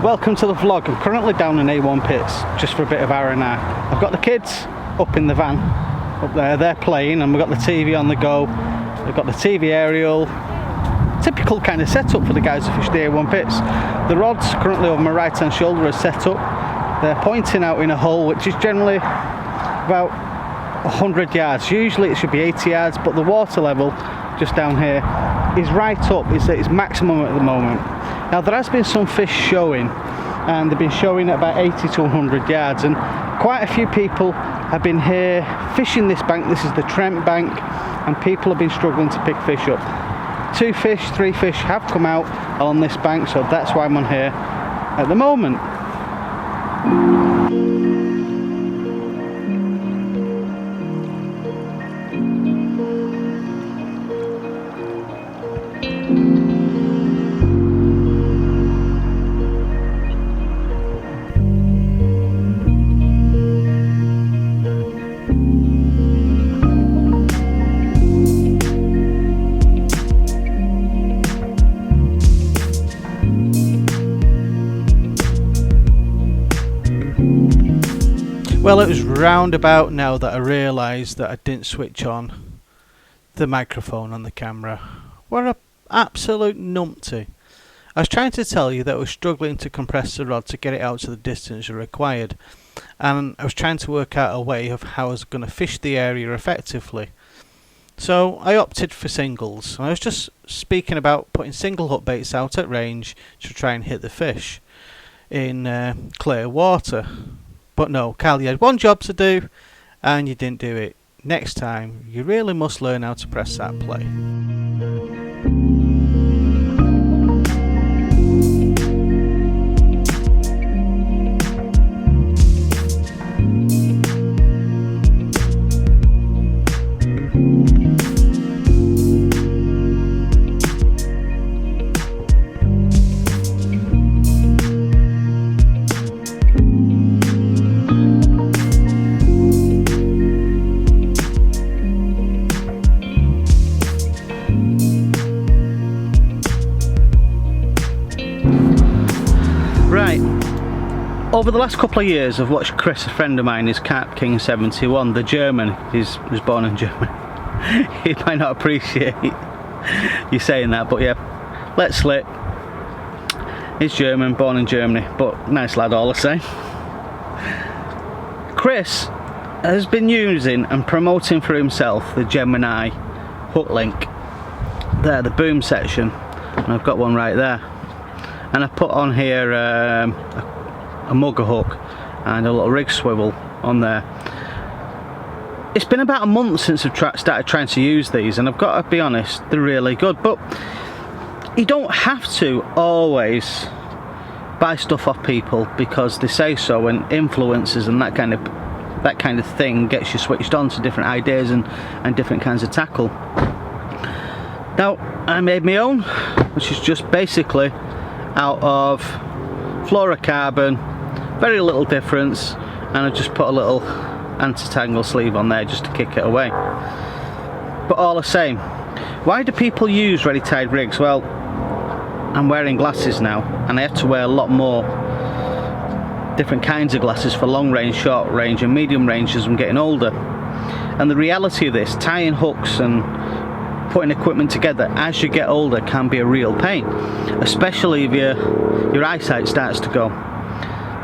Welcome to the vlog. I'm currently down in A1 pits just for a bit of R&R. I've got the kids up in the van up there, they're playing, and we've got the TV on the go. We've got the TV aerial, typical kind of setup for the guys who fish the A1 pits. The rods currently over my right hand shoulder are set up. They're pointing out in a hole which is generally about 100 yards. Usually it should be 80 yards, but the water level just down here is right up. It's at its maximum at the moment. Now there has been some fish showing, and they've been showing at about 80 to 100 yards, and quite a few people have been here fishing this bank. This is the Trent bank, and people have been struggling to pick fish up. 2 fish, 3 fish have come out on this bank, so that's why I'm on here at the moment. Well, it was round about now that I realised that I didn't switch on the microphone on the camera. What an absolute numpty. I was trying to tell you that I was struggling to compress the rod to get it out to the distance required, and I was trying to work out a way of how I was going to fish the area effectively. So I opted for singles. I was just speaking about putting single hook baits out at range to try and hit the fish in clear water. But no, Carl, you had one job to do and you didn't do it. Next time, you really must learn how to press that play. Right, over the last couple of years I've watched Chris, a friend of mine, is Carp King 71, the German. He was born in Germany. He might not appreciate you saying that, but yeah, let slip. He's German, born in Germany, but nice lad all the same. Chris has been using and promoting for himself the Gemini hook link. There, the boom section, and I've got one right there. And I put on here a mugger hook and a little rig swivel on there. It's been about a month since I've started trying to use these, and I've got to be honest, they're really good. But you don't have to always buy stuff off people because they say so, and influencers and that kind of thing gets you switched on to different ideas and different kinds of tackle. Now I made my own, which is just basically out of fluorocarbon, very little difference, and I just put a little anti-tangle sleeve on there just to kick it away. But all the same, why do people use ready tied rigs? Well, I'm wearing glasses now, and I have to wear a lot more different kinds of glasses for long range, short range and medium range as I'm getting older. And the reality of this, tying hooks and putting equipment together as you get older can be a real pain, especially if your eyesight starts to go,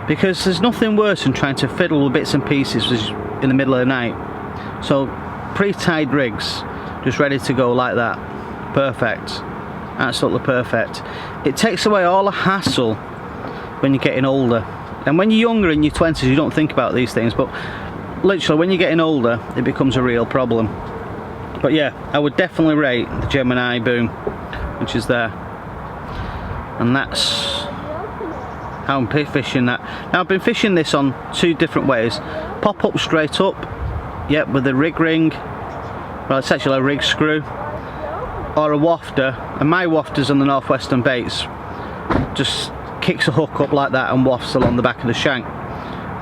because there's nothing worse than trying to fiddle with bits and pieces in the middle of the night. So pre-tied rigs just ready to go like that, perfect, absolutely perfect. It takes away all the hassle when you're getting older, and when you're younger in your 20s you don't think about these things, but literally when you're getting older it becomes a real problem. But yeah, I would definitely rate the Gemini boom, which is there. And that's how I'm fishing that. Now I've been fishing this on 2 different ways. Pop up straight up, yep, with a rig ring. Well, it's actually a rig screw. Or a wafter, and my wafters on the Northwestern baits just kicks a hook up like that and wafts along the back of the shank.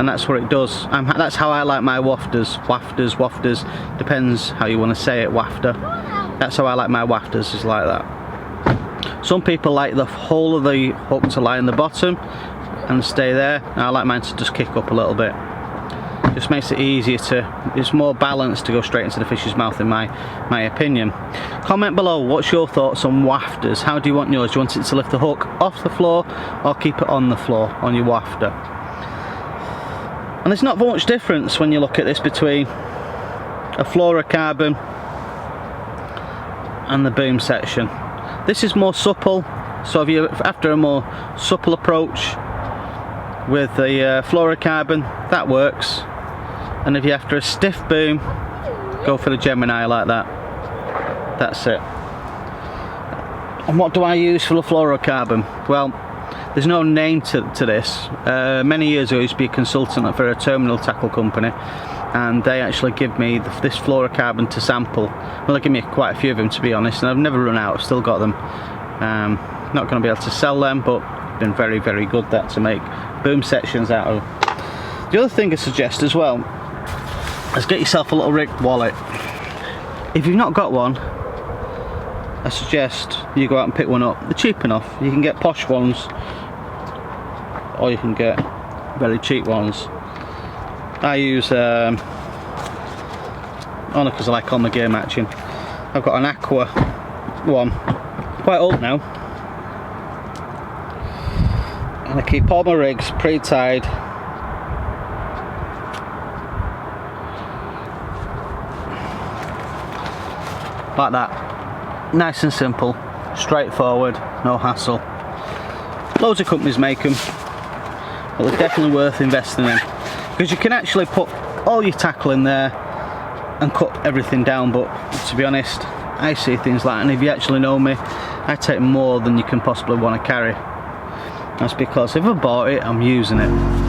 And that's what it does. That's how I like my wafters. Wafters, depends how you want to say it, wafter. That's how I like my wafters, is like that. Some people like the whole of the hook to lie in the bottom. and stay there. I like mine to just kick up a little bit. Just makes it easier to, it's more balanced to go straight into the fish's mouth in my opinion. Comment below, what's your thoughts on wafters? How do you want yours? Do you want it to lift the hook off the floor or keep it on the floor on your wafter? And there's not much difference when you look at this between a fluorocarbon and the boom section. This is more supple, so if you're after a more supple approach with the fluorocarbon, that works. And if you're after a stiff boom, go for the Gemini like that. That's it. And what do I use for the fluorocarbon? Well, there's no name to this. Many years ago I used to be a consultant for a terminal tackle company, and they actually give me this fluorocarbon to sample. Well, they give me quite a few of them, to be honest, and I've never run out. I've still got them. Not going to be able to sell them, but been very, very good that to make boom sections out of. The other thing I suggest as well is get yourself a little rigged wallet. If you've not got one, I suggest you go out and pick one up. They're cheap enough. You can get posh ones, or you can get very cheap ones. I use only because I like all my gear matching. I've got an Aqua one, quite old now, and I keep all my rigs pre-tied. Like that, nice and simple, straightforward, no hassle. Loads of companies make them, but they're definitely worth investing in, because you can actually put all your tackle in there and cut everything down. But to be honest, I see things like that, and if you actually know me, I take more than you can possibly want to carry. That's because if I bought it, I'm using it.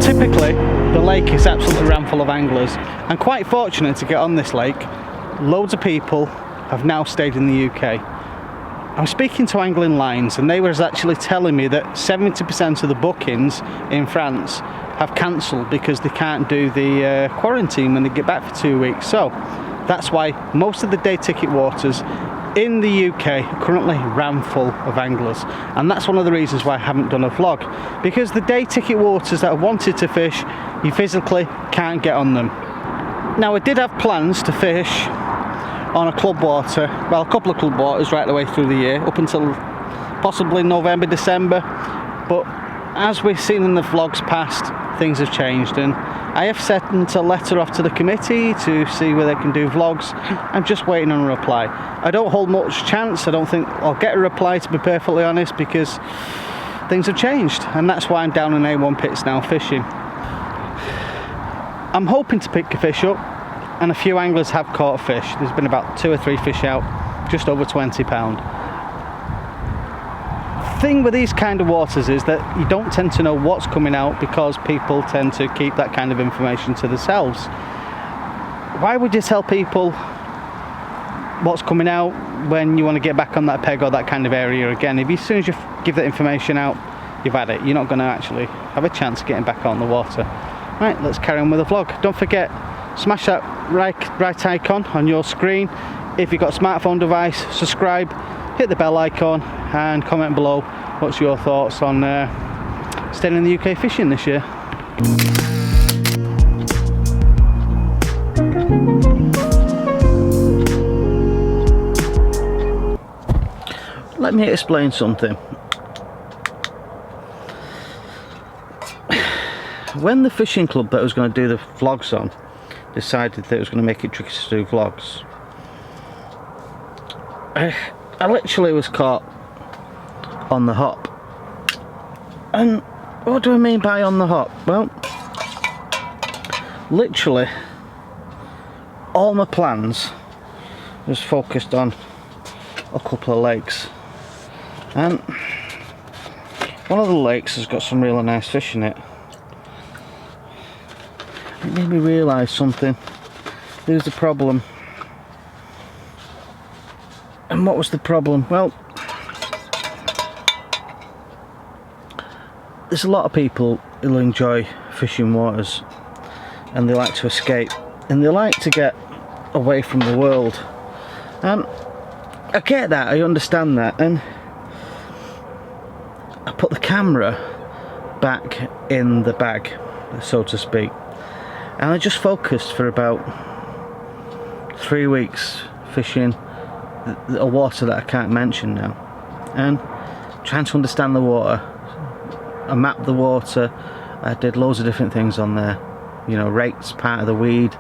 Typically, the lake is absolutely rammed full of anglers. I'm quite fortunate to get on this lake. Loads of people have now stayed in the UK. I was speaking to Angling Lines, and they were actually telling me that 70% of the bookings in France have cancelled because they can't do the quarantine when they get back for 2 weeks. So that's why most of the day ticket waters in the UK are currently rammed full of anglers, and that's one of the reasons why I haven't done a vlog, because the day ticket waters that I wanted to fish, you physically can't get on them. Now, I did have plans to fish on a club water, well, a couple of club waters right the way through the year, up until possibly November, December, but as we've seen in the vlogs past, things have changed, and I have sent a letter off to the committee to see whether they can do vlogs. I'm just waiting on a reply. I don't hold much chance. I don't think I'll get a reply, to be perfectly honest, because things have changed, and that's why I'm down in A1 pits now fishing. I'm hoping to pick a fish up, and a few anglers have caught a fish. There's been about 2 or 3 fish out, just over £20. Thing with these kind of waters is that you don't tend to know what's coming out, because people tend to keep that kind of information to themselves. Why would you tell people what's coming out when you want to get back on that peg or that kind of area again? If as soon as you give that information out, you've had it. You're not going to actually have a chance of getting back on the water. Right, let's carry on with the vlog. Don't forget, smash that right icon on your screen. If you've got a smartphone device, subscribe, hit the bell icon, and comment below what's your thoughts on staying in the UK fishing this year. Let me explain something. When the fishing club that I was going to do the vlogs on decided that it was going to make it tricky to do vlogs, I literally was caught on the hop. And what do I mean by on the hop? Well, literally all my plans was focused on a couple of lakes, and one of the lakes has got some really nice fish in it. It made me realise something. There was a problem. And what was the problem? Well, there's a lot of people who enjoy fishing waters, and they like to escape, and they like to get away from the world. I get that, I understand that, and I put the camera back in the bag, so to speak, and I just focused for about 3 weeks fishing a water that I can't mention now, and trying to understand the water. I mapped the water, I did loads of different things on there, you know, rakes part of the weed,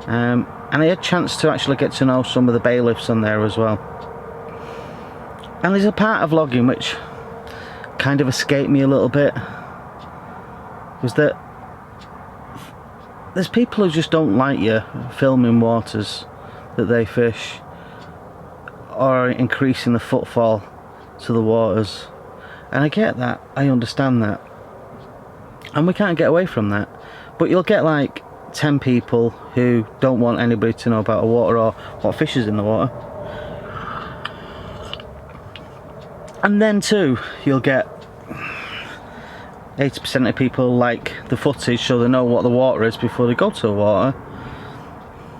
and I had a chance to actually get to know some of the bailiffs on there as well. And there's a part of vlogging which kind of escaped me a little bit, was that there's people who just don't like you filming waters that they fish, or increasing the footfall to the waters. And I get that, I understand that, and we can't get away from that. But you'll get like 10 people who don't want anybody to know about a water or what fish is in the water, and then too you'll get 80% of people like the footage, so they know what the water is before they go to the water.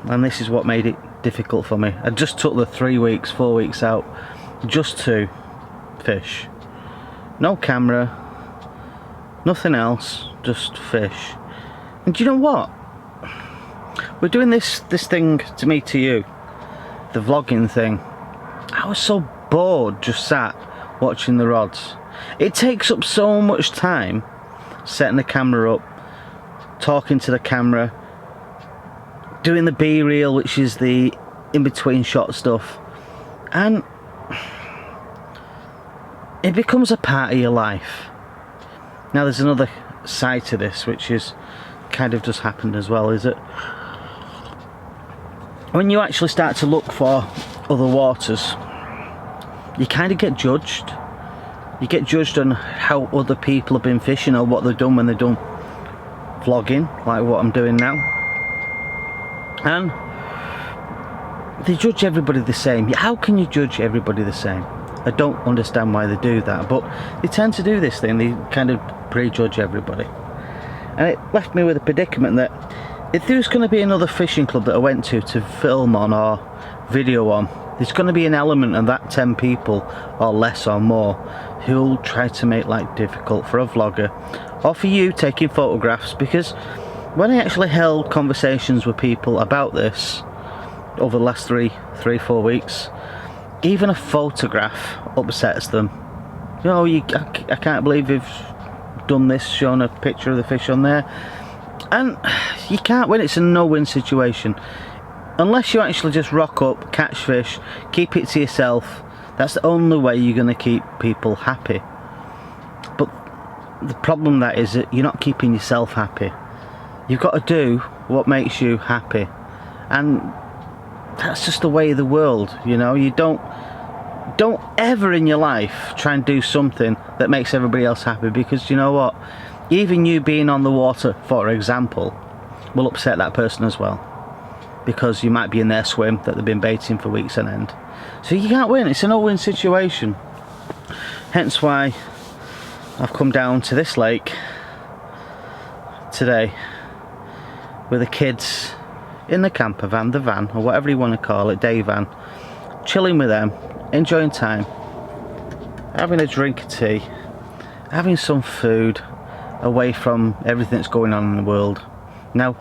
And this is what made it difficult for me. I just took the 3 weeks, 4 weeks out just to fish. No camera, nothing else, just fish. And do you know what? We're doing this thing to me, to you, the vlogging thing. I was so bored just sat watching the rods. It takes up so much time setting the camera up, talking to the camera, doing the B-reel, which is the in-between shot stuff, and it becomes a part of your life. Now there's another side to this, which is kind of just happened as well, is that when you actually start to look for other waters, you kind of get judged. You get judged on how other people have been fishing, or what they've done when they've done vlogging, like what I'm doing now. And they judge everybody the same. How can you judge everybody the same? I don't understand why they do that, but they tend to do this thing. They kind of prejudge everybody. And it left me with a predicament that if there was going to be another fishing club that I went to film on or video on, there's going to be an element of that 10 people or less or more who'll try to make life difficult for a vlogger or for you taking photographs. Because when I actually held conversations with people about this over the last 3-4 weeks, even a photograph upsets them. You know, I can't believe you've done this, shown a picture of the fish on there. And you can't win. It's a no-win situation unless you actually just rock up, catch fish, keep it to yourself. That's the only way you're going to keep people happy. But the problem that is that you're not keeping yourself happy. You've got to do what makes you happy, and that's just the way of the world. You know, you don't ever in your life try and do something that makes everybody else happy, because you know what, even you being on the water, for example, will upset that person as well, because you might be in their swim that they've been baiting for weeks on end. So you can't win. It's a no-win situation. Hence why I've come down to this lake today with the kids in the camper van, the van, or whatever you want to call it, day van, chilling with them, enjoying time, having a drink of tea, having some food away from everything that's going on in the world. Now,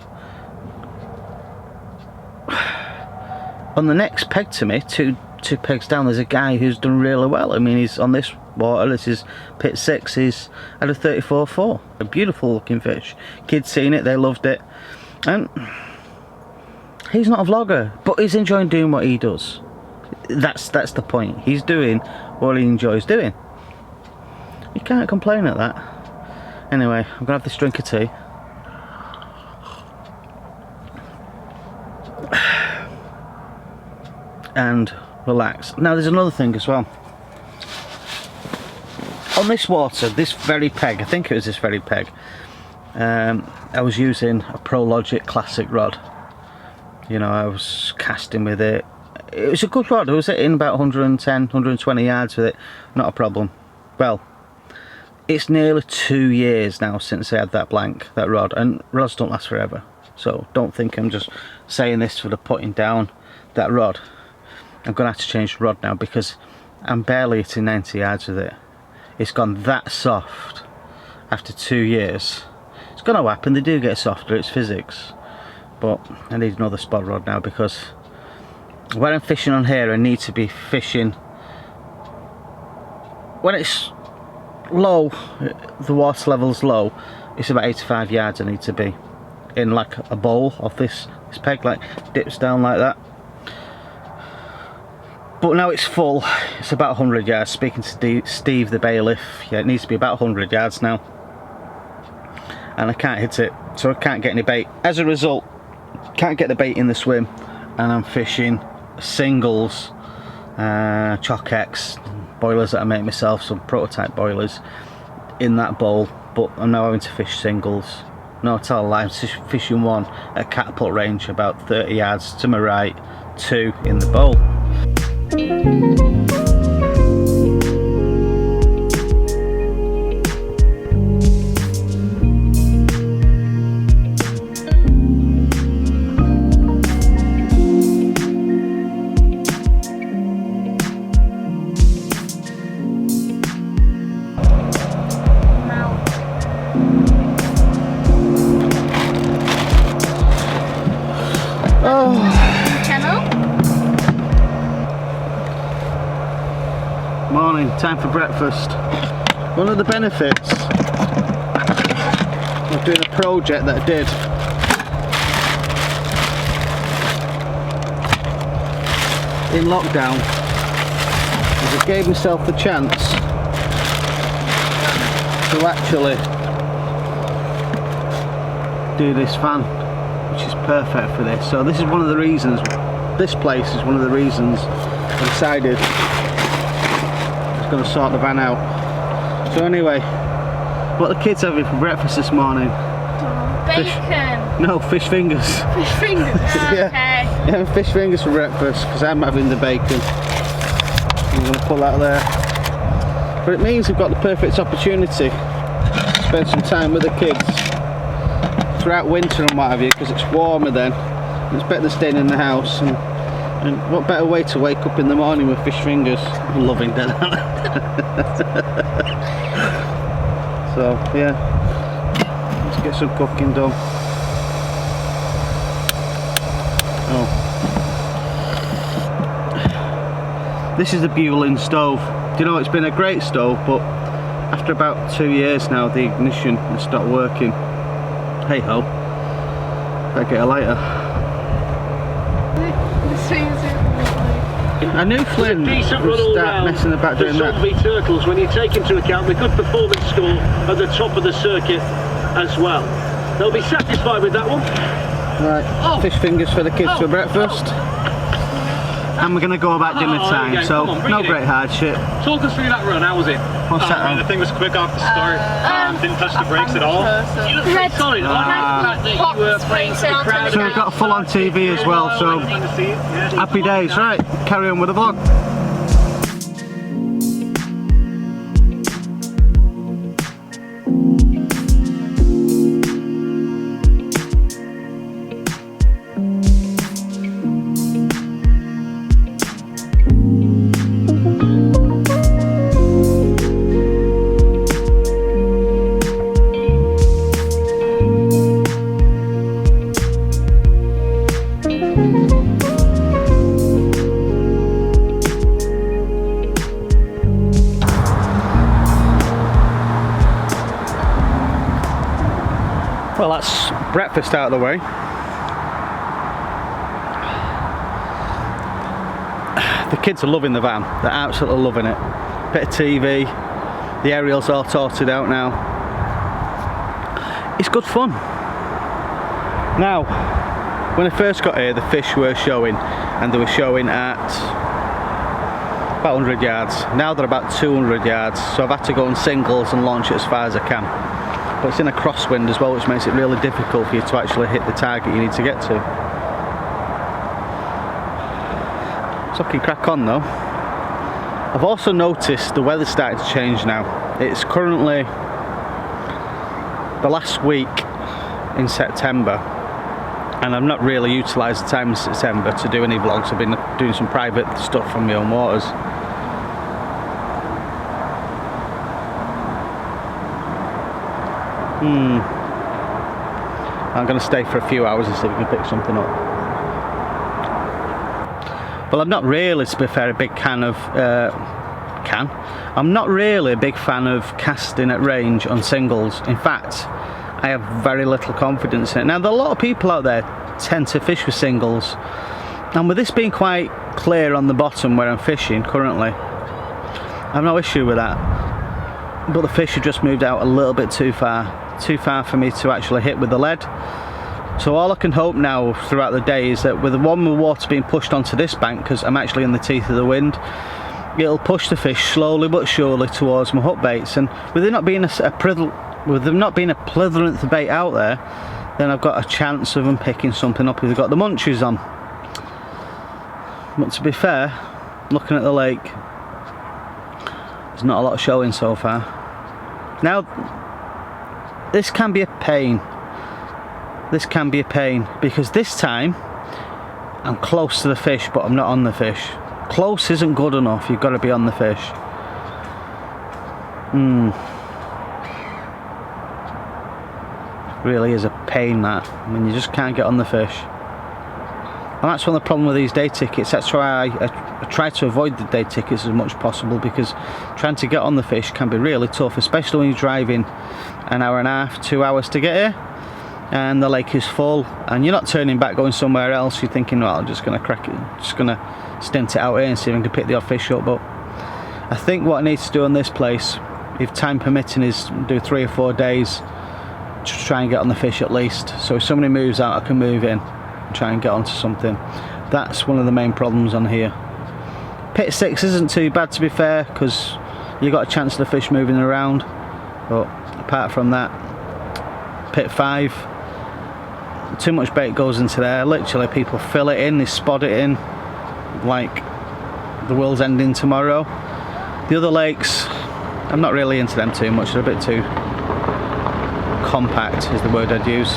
on the next peg to me, two pegs down, there's a guy who's done really well. I mean, he's on this water, this is pit 6, he's had a 34.4, a beautiful looking fish. Kids seen it, they loved it, and he's not a vlogger, but he's enjoying doing what he does. That's the point. He's doing what he enjoys doing. You can't complain at that. Anyway, I'm gonna have this drink of tea. And relax. Now there's another thing as well. On this water, this very peg, I think it was this very peg, I was using a ProLogic classic rod. You know, I was casting with it. It was a good rod. I was hitting about 110, 120 yards with it. Not a problem. Well, It's nearly 2 years now since I had that blank, that rod, and rods don't last forever. So don't think I'm just saying this for the putting down that rod. I'm going to have to change the rod now because I'm barely hitting 90 yards with it. It's gone that soft after 2 years. It's going to happen, they do get softer, it's physics. But I need another spot rod now because when I'm fishing on here I need to be fishing when it's low, the water level's low, it's about 85 yards I need to be in, like a bowl of this peg, like dips down like that. But now it's full, it's about 100 yards. Speaking to Steve the bailiff, yeah, it needs to be about 100 yards now, and I can't hit it, so I can't get any bait. As a result, can't get the bait in the swim, and I'm fishing singles, Chalk X boilers that I make myself, some prototype boilers in that bowl. But I'm now having to fish singles. No, I tell a lie, I'm fishing one at catapult range about 30 yards to my right, 2 in the bowl. Morning, time for breakfast. One of the benefits of doing a project that I did in lockdown is I gave myself the chance to actually do this fan, which is perfect for this. So this is one of the reasons, this place is one of the reasons I decided going to sort the van out. So anyway, what the kids having for breakfast this morning? Bacon. No, fish fingers. Fish fingers? Yeah, Okay. yeah, fish fingers for breakfast because I'm having the bacon. I'm going to put that there. But it means we've got the perfect opportunity to spend some time with the kids throughout winter and what have you, because it's warmer then. It's better than staying in the house. And what better way to wake up in the morning with fish fingers? I'm loving that. So yeah, let's get some cooking done. Oh, this is the Bulin stove. Do you know, it's been a great stove, but after about 2 years now the ignition has stopped working. Hey ho, better get a lighter. I knew Flynn would start messing about doing that. Zombie turtles, when you take into account the good performance score at the top of the circuit as well. They'll be satisfied with that one. Right, fish fingers for the kids for breakfast. And we're going to go about dinner time, so no great hardship. Talk us through that run, how was it? What's that? The thing was quick off the start, didn't touch the brakes at all. You look very solid. I like the fact that you were playing for the crowd. So we've got a full on TV as well, so happy days. Right, carry on with the vlog. Well, that's breakfast out of the way. The kids are loving the van, they're absolutely loving it. Bit of TV, the aerial's all sorted out now. It's good fun. Now, when I first got here, the fish were showing, and they were showing at about 100 yards. Now they're about 200 yards, so I've had to go on singles and launch it as far as I can. But it's in a crosswind as well, which makes it really difficult for you to actually hit the target you need to get to. So I can crack on though. I've also noticed the weather's starting to change now. It's currently the last week in September, and I've not really utilised the time in September to do any vlogs. I've been doing some private stuff from my own waters. I'm going to stay for a few hours and see if we can pick something up. Well, I'm not really, to be fair, a big fan of I'm not really a big fan of casting at range on singles. In fact, I have very little confidence in it. Now, there are a lot of people out there tend to fish with singles, and with this being quite clear on the bottom where I'm fishing currently, I've no issue with that. But the fish have just moved out a little bit too far for me to actually hit with the lead. So all I can hope now throughout the day is that with the water being pushed onto this bank, because I'm actually in the teeth of the wind, it'll push the fish slowly but surely towards my hook baits. And with there not being a plethorant bait out there, then I've got a chance of them picking something up if they've got the munchies on. But to be fair, looking at the lake, there's not a lot showing so far. Now, this can be a pain. This can be a pain because this time I'm close to the fish, but I'm not on the fish. Close isn't good enough, you've got to be on the fish. Really is a pain, that, when you just can't get on the fish. And that's one of the problems with these day tickets. That's why I try to avoid the day tickets as much as possible, because trying to get on the fish can be really tough, especially when you're driving an hour and a half, 2 hours to get here, and the lake is full, and you're not turning back going somewhere else. You're thinking, well, I'm just going to crack it, just going to stint it out here and see if I can pick the odd fish up. But I think what I need to do on this place, if time permitting, is do 3 or 4 days to try and get on the fish at least. So if somebody moves out, I can move in and try and get onto something. That's one of the main problems on here. Pit 6 isn't too bad, to be fair, because you got a chance of the fish moving around. But apart from that, pit 5, too much bait goes into there. Literally, people fill it in, they spot it in like the world's ending tomorrow. The other lakes, I'm not really into them too much. They're a bit too compact is the word I'd use.